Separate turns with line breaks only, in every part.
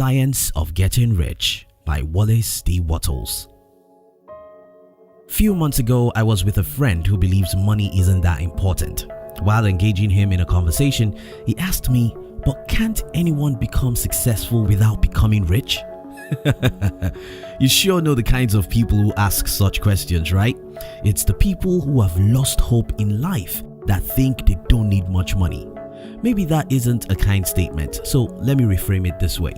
Science of Getting Rich by Wallace D.Wattles. Few months ago, I was with a friend who believes money isn't that important. While engaging him in a conversation, he asked me, "But can't anyone become successful without becoming rich?" You sure know the kinds of people who ask such questions, right? It's the people who have lost hope in life that think they don't need much money. Maybe that isn't a kind statement, so let me reframe it this way.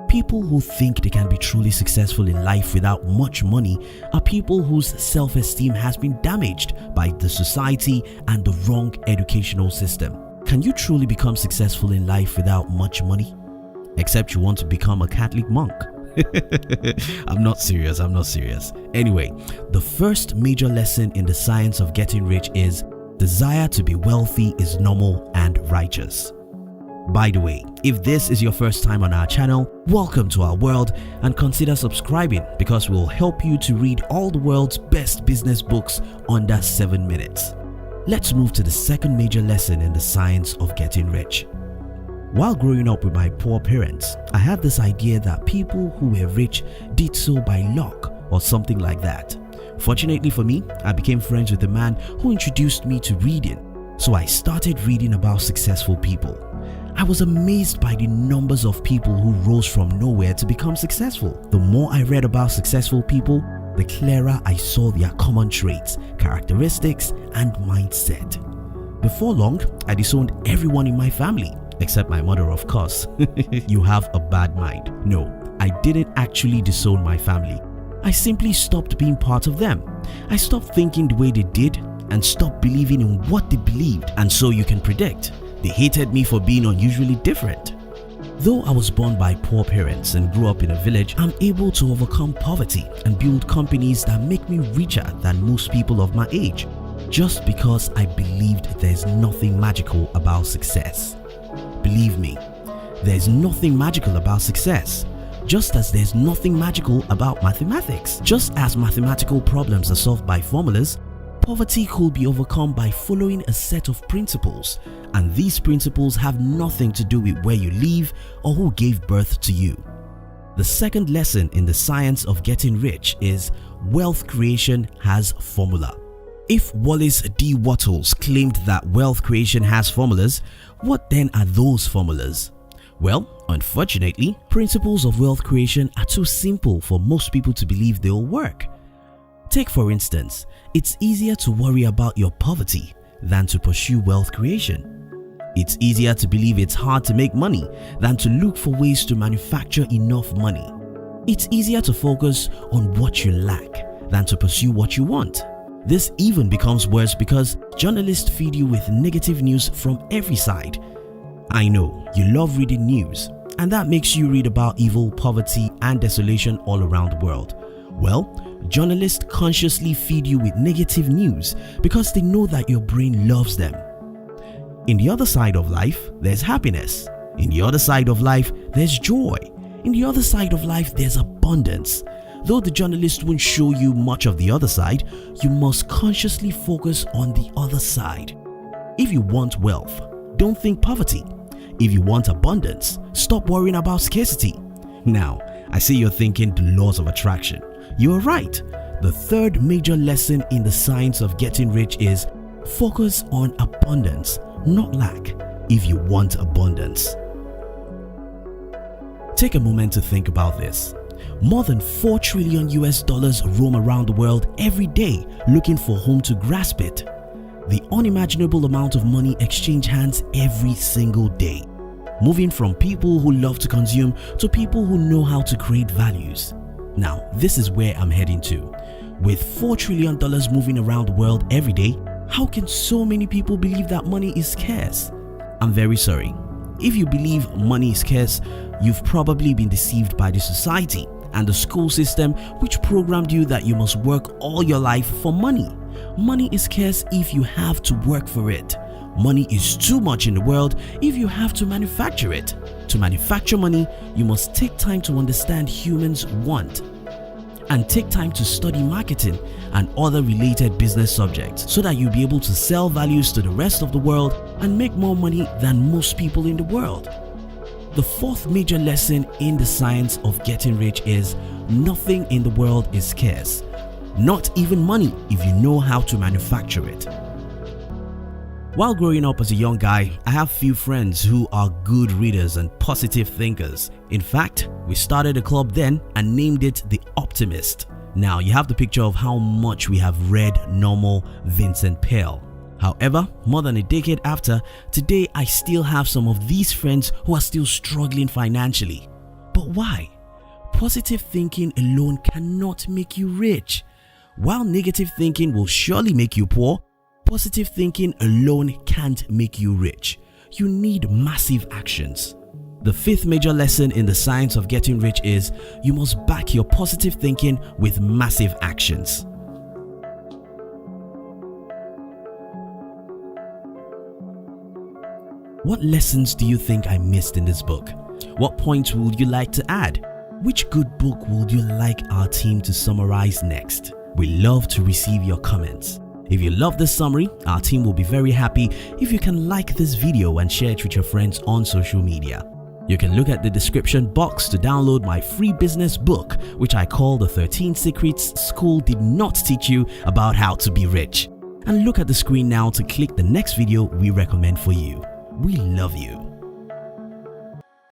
People who think they can be truly successful in life without much money are people whose self-esteem has been damaged by the society and the wrong educational system. Can you truly become successful in life without much money? Except you want to become a Catholic monk. I'm not serious. Anyway, the first major lesson in the science of getting rich is desire to be wealthy is normal and righteous. By the way, if this is your first time on our channel, welcome to our world and consider subscribing because we'll help you to read all the world's best business books under 7 minutes. Let's move to the second major lesson in the science of getting rich. While growing up with my poor parents, I had this idea that people who were rich did so by luck or something like that. Fortunately for me, I became friends with a man who introduced me to reading, so I started reading about successful people. I was amazed by the numbers of people who rose from nowhere to become successful. The more I read about successful people, the clearer I saw their common traits, characteristics, and mindset. Before long, I disowned everyone in my family, except my mother, of course. You have a bad mind. No, I didn't actually disown my family. I simply stopped being part of them. I stopped thinking the way they did and stopped believing in what they believed, and so you can predict. They hated me for being unusually different. Though I was born by poor parents and grew up in a village, I'm able to overcome poverty and build companies that make me richer than most people of my age, just because I believed there's nothing magical about success. Believe me, there's nothing magical about success, just as there's nothing magical about mathematics. Just as mathematical problems are solved by formulas, poverty could be overcome by following a set of principles, and these principles have nothing to do with where you live or who gave birth to you. The second lesson in the science of getting rich is wealth creation has formula. If Wallace D.Wattles claimed that wealth creation has formulas, what then are those formulas? Well, unfortunately, principles of wealth creation are too simple for most people to believe they'll work. Take for instance, it's easier to worry about your poverty than to pursue wealth creation. It's easier to believe it's hard to make money than to look for ways to manufacture enough money. It's easier to focus on what you lack than to pursue what you want. This even becomes worse because journalists feed you with negative news from every side. I know you love reading news, and that makes you read about evil, poverty, and desolation all around the world. Well, journalists consciously feed you with negative news because they know that your brain loves them. In the other side of life, there's happiness. In the other side of life, there's joy. In the other side of life, there's abundance. Though the journalist won't show you much of the other side, you must consciously focus on the other side. If you want wealth, don't think poverty. If you want abundance, stop worrying about scarcity. Now, I see you're thinking the laws of attraction. You're right. The third major lesson in the science of getting rich is focus on abundance, not lack, if you want abundance. Take a moment to think about this. More than $4 trillion roam around the world every day looking for whom to grasp it. The unimaginable amount of money exchange hands every single day, moving from people who love to consume to people who know how to create values. Now, this is where I'm heading to. With $4 trillion moving around the world every day, how can so many people believe that money is scarce? I'm very sorry. If you believe money is scarce, you've probably been deceived by the society and the school system, which programmed you that you must work all your life for money. Money is scarce if you have to work for it. Money is too much in the world if you have to manufacture it. To manufacture money, you must take time to understand humans' want and take time to study marketing and other related business subjects so that you'll be able to sell values to the rest of the world and make more money than most people in the world. The fourth major lesson in the science of getting rich is nothing in the world is scarce. Not even money if you know how to manufacture it. While growing up as a young guy, I have few friends who are good readers and positive thinkers. In fact, we started a club then and named it The Optimist. Now you have the picture of how much we have read Normal, Vincent Peale. However, more than a decade after, today I still have some of these friends who are still struggling financially. But why? Positive thinking alone cannot make you rich. While negative thinking will surely make you poor, positive thinking alone can't make you rich. You need massive actions. The fifth major lesson in the science of getting rich is you must back your positive thinking with massive actions. What lessons do you think I missed in this book? What points would you like to add? Which good book would you like our team to summarize next? We love to receive your comments. If you love this summary, our team will be very happy if you can like this video and share it with your friends on social media. You can look at the description box to download my free business book, which I call The 13 Secrets School Did Not Teach You About How to Be Rich. And look at the screen now to click the next video we recommend for you. We love you.